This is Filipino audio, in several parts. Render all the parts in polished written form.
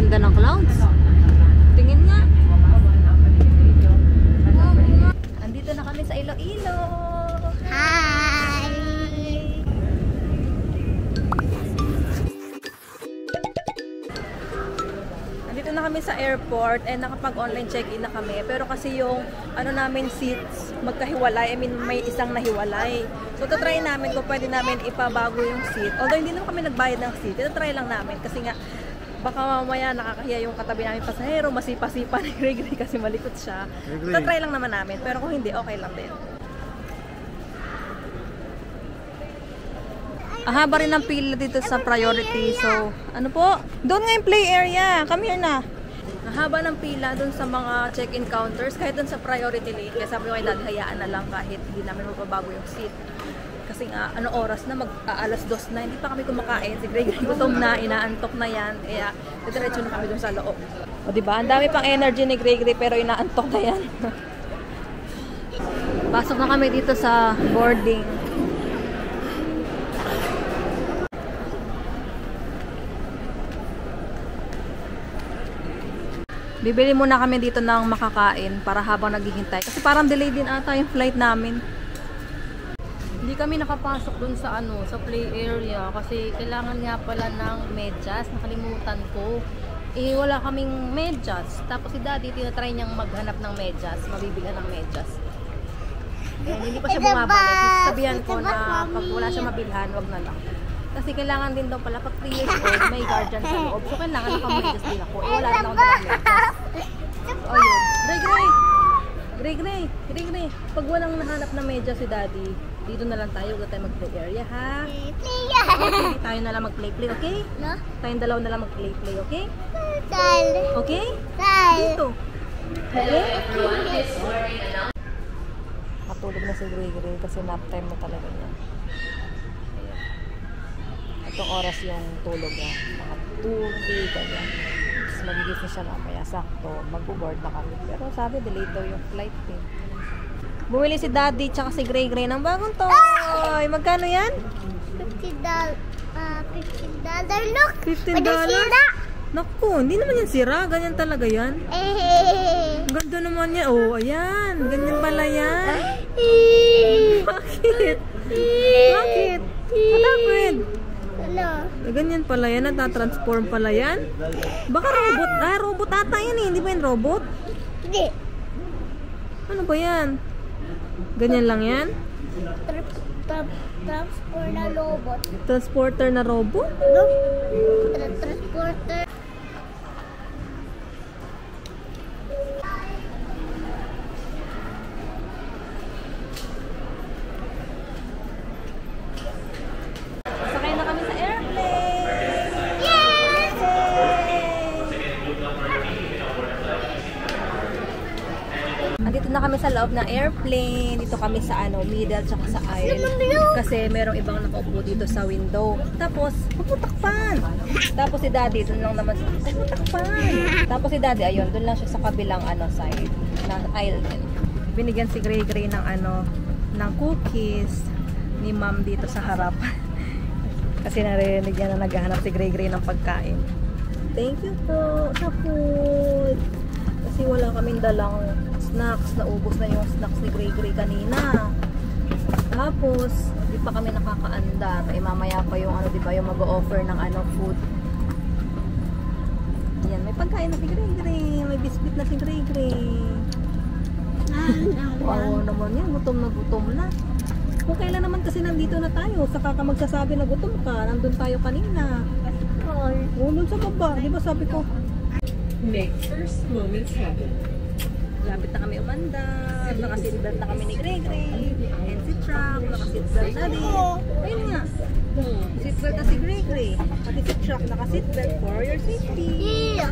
ganda ng clouds. Tingin nga. Andito na kami sa Iloilo. Hi! Andito na kami sa airport and nakapag-online check-in na kami. Pero kasi yung ano namin seats magkahiwalay. I mean, may isang nahiwalay. So, try namin kung pwede namin ipabago yung seat. Although hindi naman kami nagbayad ng seat. Try lang namin kasi nga baka mamaya nakakahiya yung katabi namin pasahero, masipa-sipa ni Greg kasi malikot siya. So, try lang naman namin. Pero kung hindi, okay lang din. Haba rin ang pila dito sa priority. So, ano po? Doon nga yung play area. Come here na. Haba ng pila doon sa mga check-in counters. Kahit doon sa priority lane. Kaya sabi ko ay hayaan na lang kahit hindi namin mababago yung seat. Kasi nga, ano oras na? Alas 2 na. Hindi pa kami kumakain. Si Greg gutom na. Inaantok na yan. Kaya, diretso na kami doon sa loob. O diba? Ang dami pang energy ni Greg pero inaantok na yan. Pasok na kami dito sa boarding. Bibili muna kami dito ng makakain para habang naghihintay. Kasi parang delay din ata yung flight namin. Hindi kami nakapasok dun sa sa play area kasi kailangan nga pala ng medyas. Nakalimutan ko. Eh, wala kaming medyas. Tapos si Daddy, tinatry niyang maghanap ng medyas. Mabibili ng medyas. Eh, hindi pa siya bumabalik. Sabihan ko na pag wala siya mabilhan, wag na lang. Kasi kailangan din daw pala, pag 3 years old, may guardian sa loob. So, kailangan nakamedyas din ako. Eh, wala na akong dalang medyas. O, yun. Gray. Pag walang nahanap na medyas si Daddy, dito na lang tayo. Huwag tayo mag-play area, ha? Okay, tayo na lang mag-play-play, okay? No? Tayong dalawa na lang mag-play-play, okay? Dal. Okay? Dal. Dito. Okay? Matulog na si Gray kasi nap time na talaga niya. Itong oras yung tulog niya. Mga 2, 3, ganyan. Tapos magigising siya mamaya. Sakto. Mag-board na kami. Pero sabi, delayed daw yung flight eh. Bumili si Daddy tsaka si Gray ng bagong toy. Magkano yan? $50. Look! $15? Sira. Naku, hindi naman yan sira. Ganyan talaga yan. Ganda naman yan. Oh, ayan. Ganyan pala yan. Bakit? Bakit? Malapit. Ano? Ganyan pala yan. Natatransform pala yan. Baka robot. Robot ata yan eh. Hindi ba yan robot? Hindi. Ano ba yan? Ganyan lang yan? Transport na robot. Transporter na robot? No? Transporter. Sakay na kami sa airplane! Yes! Andito na kami sa loob ng airplane. Dito kami sa middle tsaka sa aisle. Kasi merong ibang nakaupo dito sa window. Tapos, puputakpan. Tapos si Daddy, dun lang naman puputakpan. Tapos si Daddy, ayun, dun lang siya sa kabilang side ng aisle din. Binigyan si Gray ng ng cookies ni Ma'am dito sa harap. Kasi narinig niya na naghahanap si Gray ng pagkain. Thank you po sa food. Kasi wala kaming dalang snacks. Naubos na yung snacks ni Gray kanina. Tapos, di pa kami nakakaandar. Eh, mamaya pa yung diba, yung mag-o-offer ng food. Yan, may pagkain na si Gray. May biscuit na si Gray. Wow naman yan. Gutom na. Kung kailan naman kasi nandito na tayo. Saka ka magsasabi na gutom ka. Nandun tayo kanina. Nandun sa baba. Di ba sabi ko? Make first moments happen. Lapit na kami umandar. Naka-seatbelt na kami ni Gray. And si Truck. Naka-seatbelt na din. Ayun nga. Seatbelt na si Gray. Pati si Truck naka-seatbelt for your safety. Yeah.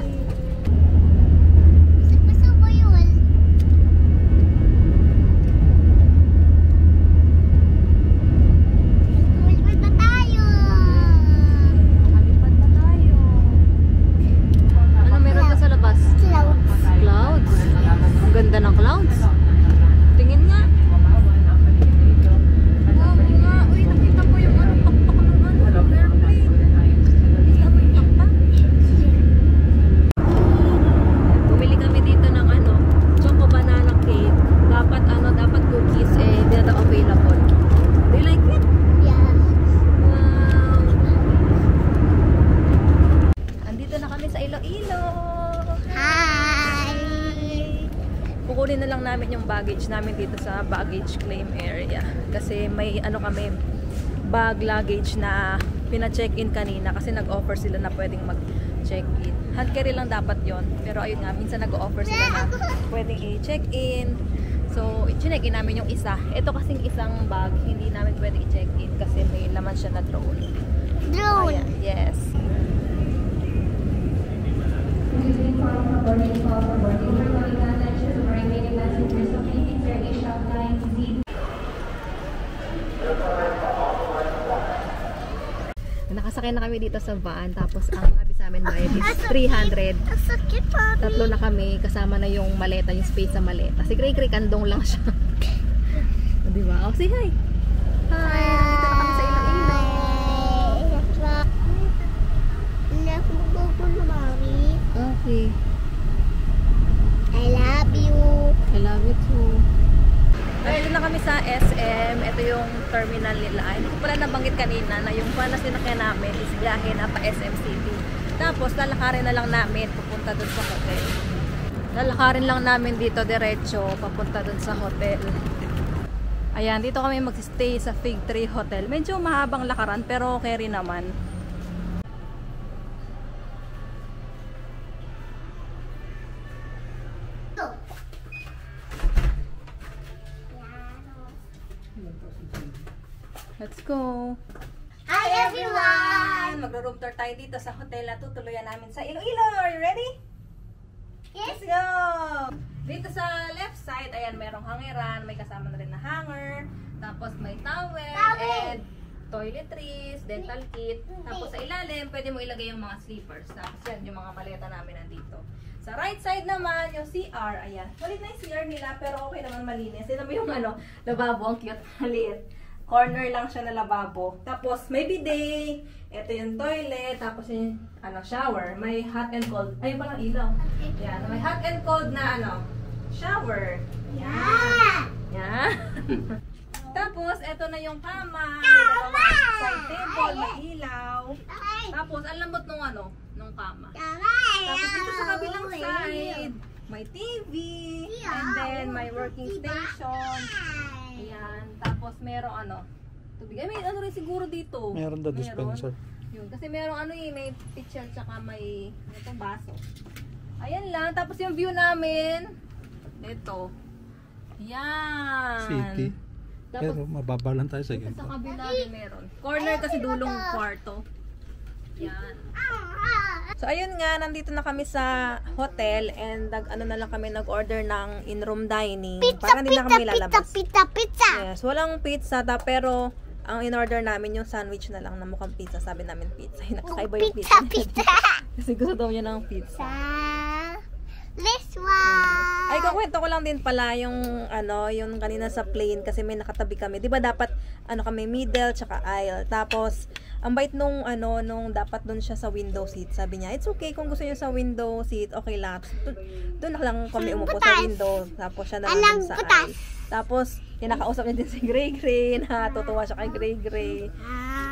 kukunin na lang namin yung baggage namin dito sa baggage claim area. Kasi may ano kami, bag luggage na pina-check-in kanina kasi nag-offer sila na pwedeng mag-check-in. Hand carry lang dapat yon. Pero ayun nga, minsan nag-offer sila na pwedeng i-check-in. So, i-check-in namin yung isa. Ito kasing isang bag, hindi namin pwedeng i-check-in kasi may laman siya na drone. Drone. Ayan, yes. Nakasakay na kami dito sa van, tapos ang sabi sa amin bayad is 300. Ang sakit, Papi. Tatlo na kami, kasama na yung maleta, yung space sa maleta. Si Gray Gray kandong lang siya. O, diba? Oh, say hi! Hi! Dito na kami sa Iloilo. Hindi ako magpupunta, Mami. Okay. I love you. I love you too. Nandito na kami sa SM. Ito yung terminal nila. Hindi ko pala nabanggit kanina na yung panas sinakyan namin is biyahe na pa SM City. Tapos lalakarin na lang namin papunta dun sa hotel. Lalakarin lang namin dito diretso papunta dun sa hotel. Ayan, dito kami mag-stay sa Fig Tree Hotel. Medyo mahabang lakaran pero okay rin naman. Let's go! Hi, everyone. Magro-room tour tayo dito sa hotel na tutuluyan namin sa Iloilo. Are you ready? Yes. Let's go! Dito sa left side, ayan, merong hangeran. May kasama na rin na hanger. Tapos may towel and toiletries, dental kit. Tapos sa ilalim, pwede mo ilagay yung mga slippers. Tapos yan, yung mga maleta namin nandito. Sa right side naman, yung CR. Ayan. Malit na yung CR nila, pero okay naman malinis. Ito mo yung ano, lababo. Ang cute. Maliit. Corner lang siya na lababo. Tapos may bidet. Ito yung toilet. Tapos yung ano, shower. May hot and cold. Ayun palang ilaw. Yan. May hot and cold na ano, shower. Yan. Yan. Tapos, ito na yung kama. May dalawang side table. May ilaw. Tapos, ang lambot nung ano, nung kama. Tapos dito sa kabilang side, may TV. And then, may working station. Ayan. Tapos merong ano, tubig. Ay, may ano rin siguro dito. Meron daw dispenser. Yun. Kasi merong ano eh, may pitcher tsaka may itong baso. Ayan lang. Tapos yung view namin, ito. Yan. City. Tapos, Pero mababa lang tayo sa sa ganito. kabila din meron. Corner kasi dulong kwarto. Yan. So ayun nga, nandito na kami sa hotel and ano na lang kami nag-order ng in-room dining. Para hindi na kami lalabas. Pizza. Yes, walang pizza pero ang in-order namin yung sandwich na lang na mukhang pizza. Sabi namin pizza. Nakakaiba yung pizza. Pizza. Kasi gusto daw niya ng pizza. This one. Ay, kukwento ko lang din pala yung ano, yung kanina sa plane kasi may nakatabi kami. 'Di ba dapat ano kami middle tsaka aisle. Tapos ang bait nung ano nung dapat doon siya sa window seat. Sabi niya, "It's okay kung gusto niyo sa window seat, okay lang." Doon na lang kami umupo sa window. Tapos siya na lang sa aisle. Tapos kinakausap niya din si Gray Gray. Natutuwa siya kay Gray Gray.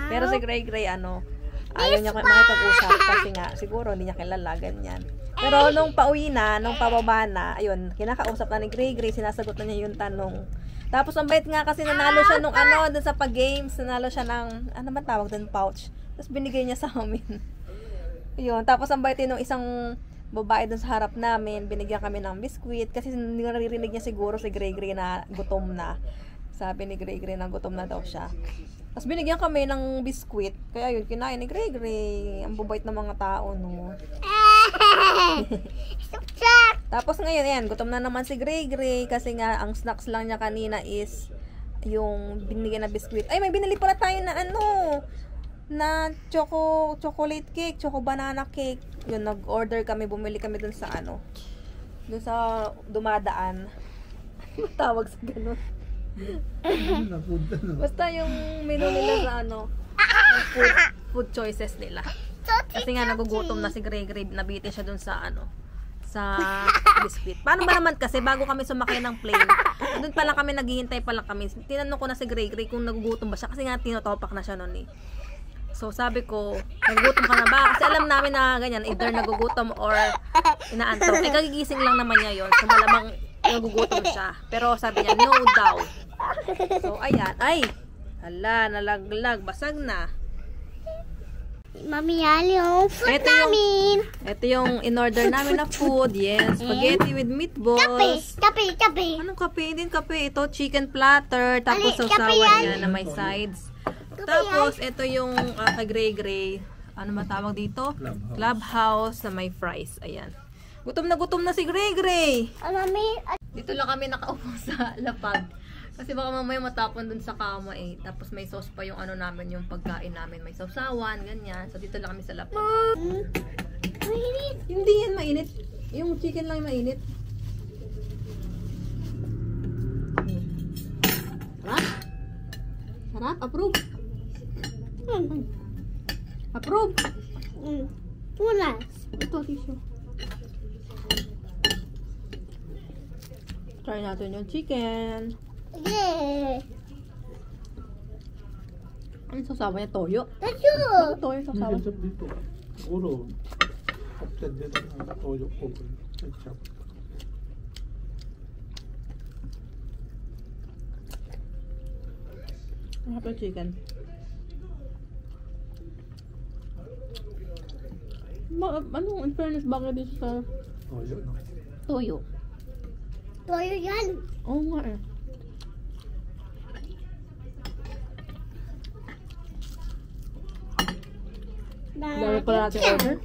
Pero si Gray Gray ano, ayaw niya makipag-usap kasi nga siguro hindi niya kilala ganyan. Pero nung pauwi na, nung pababa na, ayun, kinakausap na ni Gray Gray, sinasagot na niya yung tanong. Tapos ang bait nga kasi nanalo siya nung ano, dun sa pag-games, nanalo siya ng, ano ba tawag dun, pouch. Tapos binigay niya sa amin. Ayun, tapos ang bait nung isang babae dun sa harap namin, binigyan kami ng biskuit, kasi hindi naririnig niya siguro si Gray Gray na gutom na. Sabi ni Gray Gray na gutom na daw siya. Tapos binigyan kami ng biskuit, kaya yun, kinain ni Gray Gray. Ang bubait ng mga tao, no. Tapos ngayon, ayan, gutom na naman si Gray Gray kasi nga, ang snacks lang niya kanina is yung binigyan na biskuit. Ay, may binili pala tayo na ano, na chocolate cake, choco banana cake. Yun, nag-order kami, bumili kami dun sa ano, dun sa dumadaan. Tawag sa ganun. Basta yung menu nila sa ano, food choices nila. Kasi nga nagugutom na si Gray Gray, nabitin siya dun sa ano, sa biscuit. Paano ba naman kasi bago kami sumakay ng plane, doon pa lang kami naghihintay pa lang kami. Tinanong ko na si Gray Gray kung nagugutom ba siya kasi nga tinotopak na siya noon eh. So sabi ko, nagugutom ka na ba? Kasi alam namin na ganyan, either nagugutom or inaantok. Eh kagigising lang naman niya yon. So malamang nagugutom siya. Pero sabi niya, no daw. So, ayan. Ay! Hala, nalaglag. Basag na. Mami, yan yung food namin. Ito yung in-order namin na food. Yes, spaghetti with Kape, meatballs. kape. Anong kape? Hindi kape. Ito, chicken platter. Tapos Ali, kape sausawan yan. niya na may sides. Tapos, ito yung kay-gray-gray. Ano matawag dito? Clubhouse na may fries. Ayan. Gutom na si Gray-Gray. Mami, Dito lang kami nakaupo sa lapag. Kasi baka mamaya matapon dun sa kama eh. Tapos may sauce pa yung ano namin, yung pagkain namin. May sausawan, ganyan. So dito lang kami sa lapag. mainit. Hindi yan mainit. Yung chicken lang yung mainit. Sarap? Sarap? Approve? Approve? Punas. Ito, tissue. Try natin yung chicken. Yeah. Ano sausawan niya? Toyo? Tacho. Toyo May sausawan. ketchup dito. Siguro, kaptid din ang toyo ko. Ketchup. Sarap yung chicken. Ano, in fairness, bakit dito sa Toyo, no? toyo? Toyo yan. Oo nga eh. Dami pala natin order.